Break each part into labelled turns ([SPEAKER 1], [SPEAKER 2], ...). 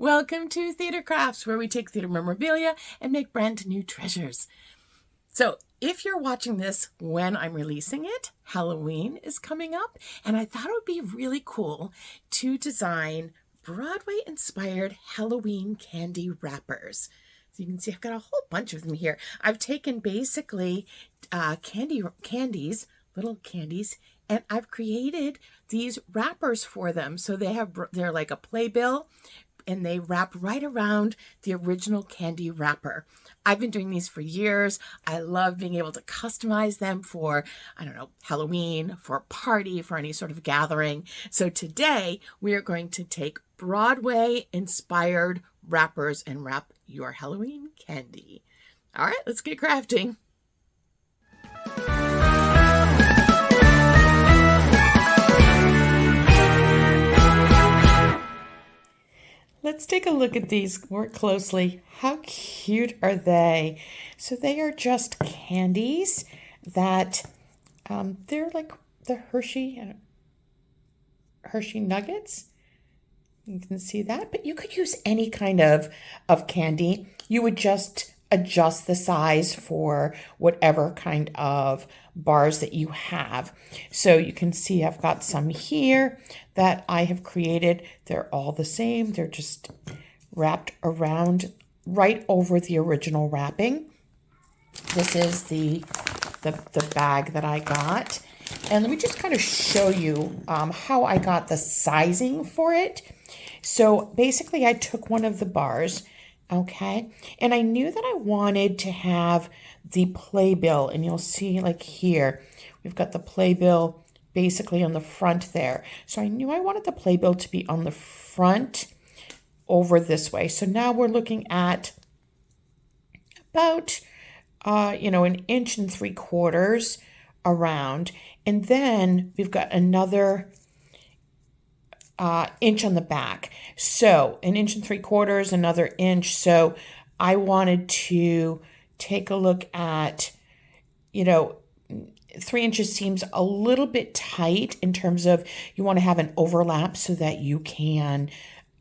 [SPEAKER 1] Welcome to Theater Crafts, where we take theater memorabilia and make brand new treasures. So if you're watching this when I'm releasing it, Halloween is coming up, and I thought it would be really cool to design Broadway-inspired Halloween candy wrappers. So you can see I've got a whole bunch of them here. I've taken basically candies, little candies, and I've created these wrappers for them. So they're like a playbill, and they wrap right around the original candy wrapper. I've been doing these for years. I love being able to customize them for, Halloween, for a party, for any sort of gathering. So today we are going to take Broadway-inspired wrappers and wrap your Halloween candy. All right, let's get crafting. Let's take a look at these more closely. How cute are they? So they are just candies that they're like the Hershey Nuggets. You can see that, but you could use any kind of candy. You would just adjust the size for whatever kind of bars that you have. So you can see I've got some here that I have created. They're all the same. They're just wrapped around right over the original wrapping. This is the bag that I got. And let me just kind of show you how I got the sizing for it. So basically I took one of the bars, okay, and I knew that I wanted to have the playbill, and you'll see like here, we've got the playbill basically on the front there. So I knew I wanted the playbill to be on the front over this way. So now we're looking at about, 1 3/4 inches around. And then we've got another inch on the back. So 1 3/4 inches, another inch. So I wanted to take a look at, 3 inches seems a little bit tight in terms of you want to have an overlap so that you can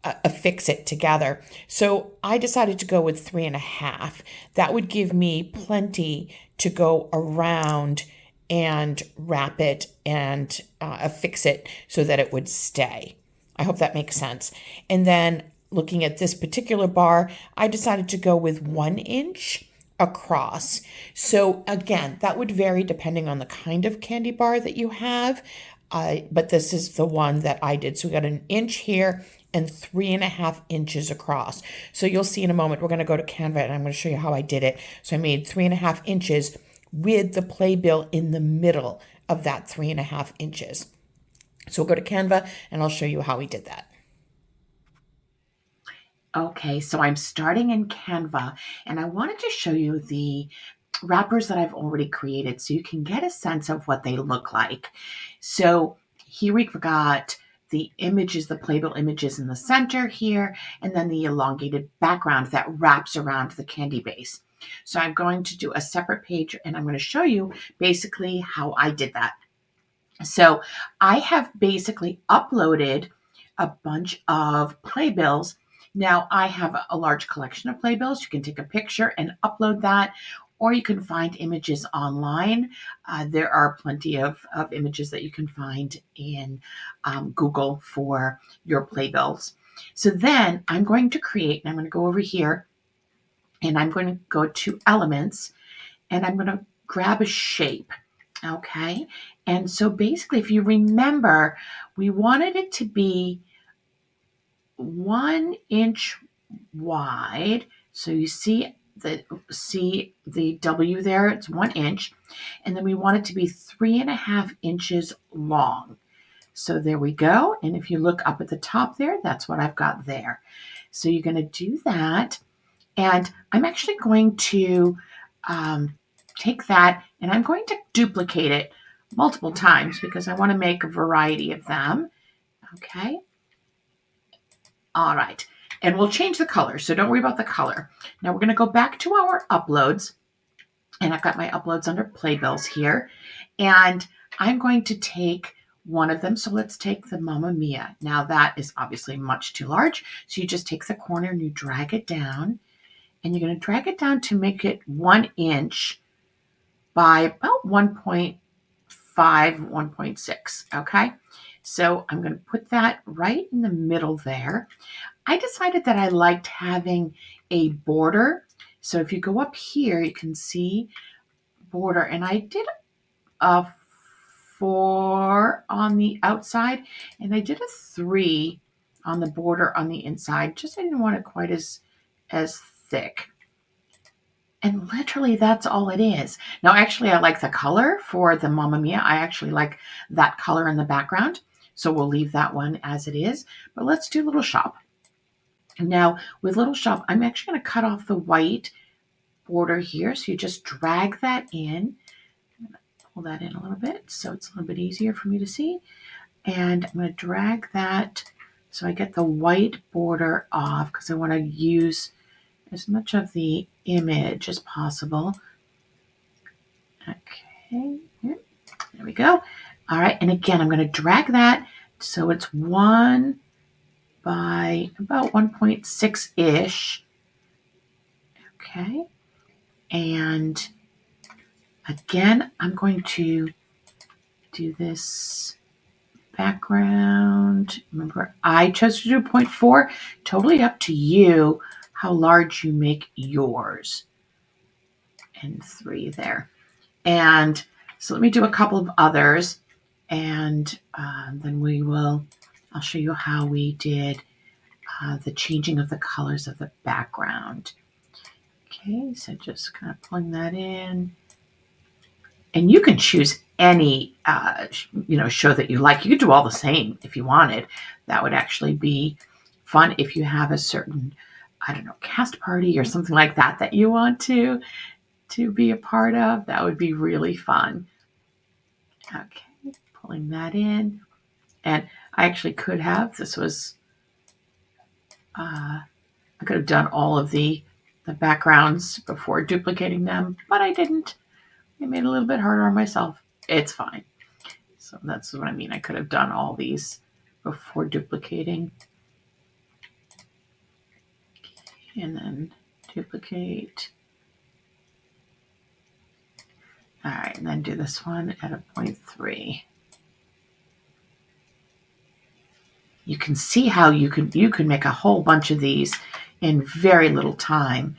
[SPEAKER 1] affix it together. So I decided to go with 3.5. That would give me plenty to go around and wrap it and affix it so that it would stay. I hope that makes sense. And then looking at this particular bar, I decided to go with 1 inch across. So again, that would vary depending on the kind of candy bar that you have. But this is the one that I did. So we got 1 inch here and 3.5 inches across. So you'll see in a moment, we're going to go to Canva and I'm going to show you how I did it. So I made 3.5 inches with the playbill in the middle of that 3.5 inches. So we'll go to Canva and I'll show you how we did that. Okay, so I'm starting in Canva and I wanted to show you the wrappers that I've already created so you can get a sense of what they look like. So here we've got the images, the playbill images in the center here, and then the elongated background that wraps around the candy base. So I'm going to do a separate page and I'm going to show you basically how I did that. So I have basically uploaded a bunch of playbills. Now I have a large collection of playbills. You can take a picture and upload that, or you can find images online. There are plenty of images that you can find in Google for your playbills. So then I'm going to create, and I'm going to go over here, and I'm going to go to Elements, and I'm going to grab a shape. Okay, and so basically, if you remember, we wanted it to be 1 inch wide. So you see the W there, it's 1 inch, and then we want it to be 3.5 inches long. So there we go. And if you look up at the top there, that's what I've got there. So you're going to do that, and I'm actually going to take that and I'm going to duplicate it multiple times because I want to make a variety of them. Okay. All right. And we'll change the color. So don't worry about the color. Now we're going to go back to our uploads. And I've got my uploads under playbills here. And I'm going to take one of them. So let's take the Mamma Mia. Now that is obviously much too large. So you just take the corner and you drag it down, and you're going to drag it down to make it 1 inch by about 1.5, 1.6. Okay. So I'm going to put that right in the middle there. I decided that I liked having a border. So if you go up here, you can see border, and I did a 4 on the outside, and I did a 3 on the border on the inside. Just I didn't want it quite as thick. And literally that's all it is. Now, actually, I like the color for the Mamma Mia. I actually like that color in the background. So we'll leave that one as it is. But let's do Little Shop. Now, with Little Shop, I'm actually going to cut off the white border here. So you just drag that in. I'm going to pull that in a little bit so it's a little bit easier for me to see. And I'm going to drag that so I get the white border off because I want to use as much of the image as possible. Okay, there we go. All right, and again, I'm going to drag that so it's 1 by about 1.6-ish. Okay, and again, I'm going to do this background. Remember, I chose to do 0.4. Totally up to you how large you make yours. And 3 there. And so let me do a couple of others, and then I'll show you how we did the changing of the colors of the background. Okay, so just kind of pulling that in. And you can choose any, show that you like. You could do all the same if you wanted. That would actually be fun if you have a certain, cast party or something like that you want to be a part of. That would be really fun. Okay, pulling that in. And I actually could have, I could have done all of the backgrounds before duplicating them, but I didn't. I made it a little bit harder on myself. It's fine. So that's what I mean. I could have done all these before duplicating. And then duplicate. All right, and then do this one at a 0.3. You can see how you could make a whole bunch of these in very little time.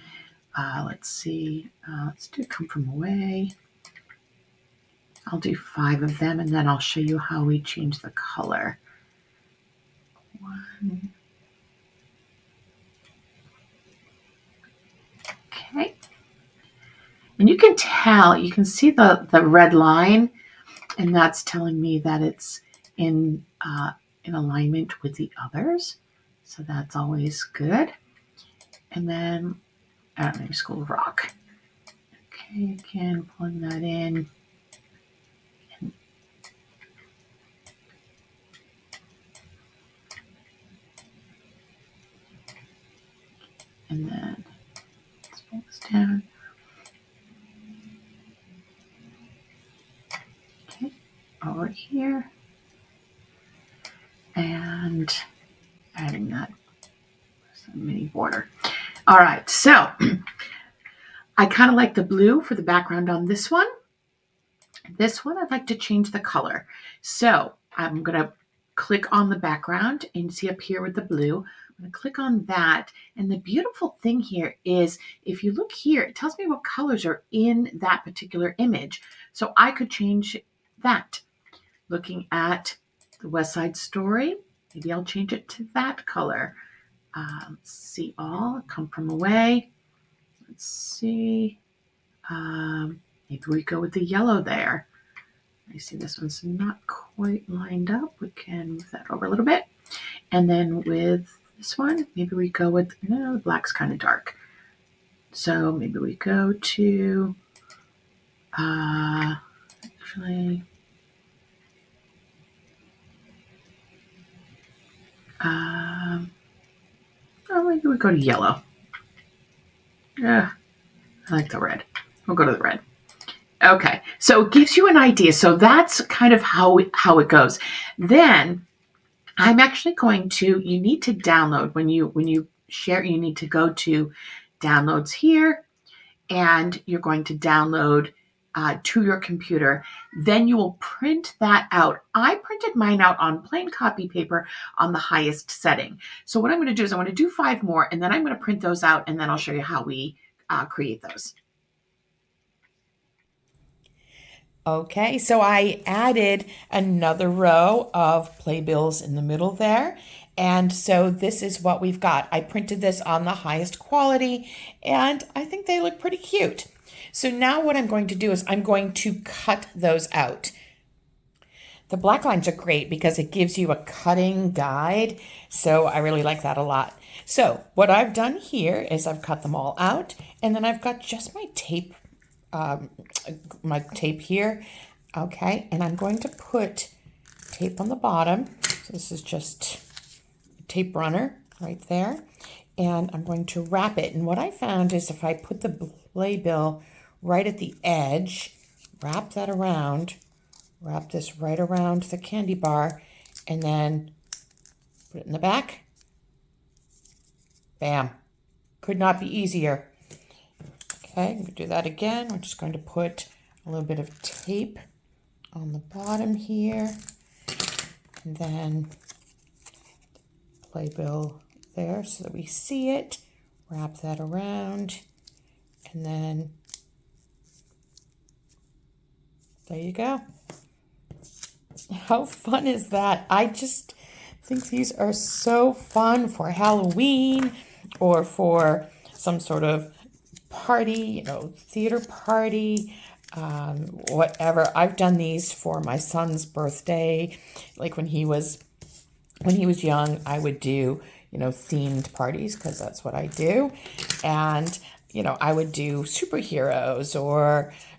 [SPEAKER 1] Let's see. Let's do Come From Away. I'll do 5 of them, and then I'll show you how we change the color. 1. Okay. And you can tell, you can see the red line, and that's telling me that it's in alignment with the others. So that's always good. And then, maybe School of Rock. Okay, again, pulling that in. And then let's pull this down. Okay, over here. And adding that mini border. All right, so I kind of like the blue for the background on this one. This one, I'd like to change the color. So I'm going to click on the background and see up here with the blue. I'm going to click on that. And the beautiful thing here is if you look here, it tells me what colors are in that particular image. So I could change that. Looking at the West Side Story, maybe I'll change it to that color. Let's see all, Come From Away. Let's see. Maybe we go with the yellow there. I see this one's not quite lined up. We can move that over a little bit. And then with this one, maybe we go with, the black's kind of dark. So maybe we go to, maybe we go to yellow. Yeah, I like the red. We'll go to the red. Okay, so it gives you an idea. So that's kind of how it goes. Then I'm actually going to. You need to download when you share. You need to go to downloads here, and you're going to download to your computer. Then you will print that out. I printed mine out on plain copy paper on the highest setting. So what I'm going to do is I'm going to do 5 more, and then I'm going to print those out, and then I'll show you how we create those.
[SPEAKER 2] Okay, so I added another row of playbills in the middle there. And so this is what we've got. I printed this on the highest quality, and I think they look pretty cute. So now what I'm going to do is I'm going to cut those out. The black lines are great because it gives you a cutting guide. So I really like that a lot. So what I've done here is I've cut them all out, and then I've got just um, my tape here. Okay, and I'm going to put tape on the bottom. So this is just a tape runner right there. And I'm going to wrap it. And what I found is if I put the playbill right at the edge, wrap that around, wrap this right around the candy bar, and then put it in the back. Bam. Could not be easier. Okay, I'm going to do that again. We're just going to put a little bit of tape on the bottom here, and then playbill there so that we see it. Wrap that around, and then there you go. How fun is that? I just think these are so fun for Halloween or for some sort of party, theater party, whatever. I've done these for my son's birthday. Like when he was young, I would do, themed parties because that's what I do. And, I would do superheroes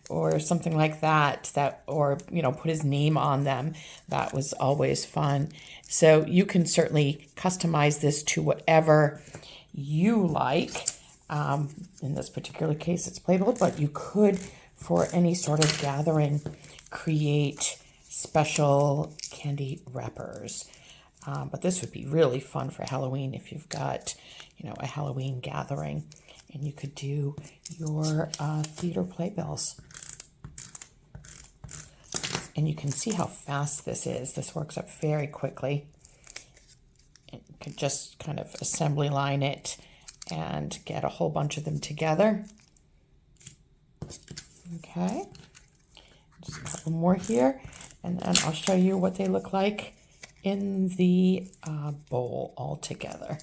[SPEAKER 2] or something like that, or put his name on them. That was always fun. So you can certainly customize this to whatever you like. In this particular case, it's playbill, but you could, for any sort of gathering, create special candy wrappers. But this would be really fun for Halloween if you've got, a Halloween gathering, and you could do your theater playbills. And you can see how fast this is. This works up very quickly. You could just kind of assembly line it and get a whole bunch of them together. Okay, just a couple more here, and then I'll show you what they look like in the bowl all together.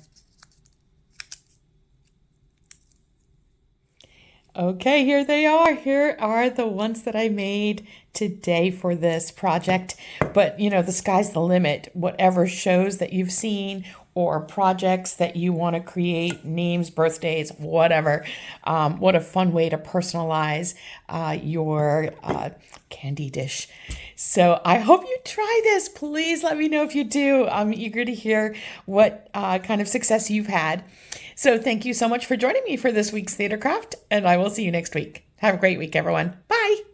[SPEAKER 2] Okay, here they are. Here are the ones that I made today for this project. But, the sky's the limit. Whatever shows that you've seen or projects that you want to create, names, birthdays, whatever. What a fun way to personalize your candy dish. So I hope you try this. Please let me know if you do. I'm eager to hear what kind of success you've had. So thank you so much for joining me for this week's Theater Craft, and I will see you next week. Have a great week, everyone. Bye.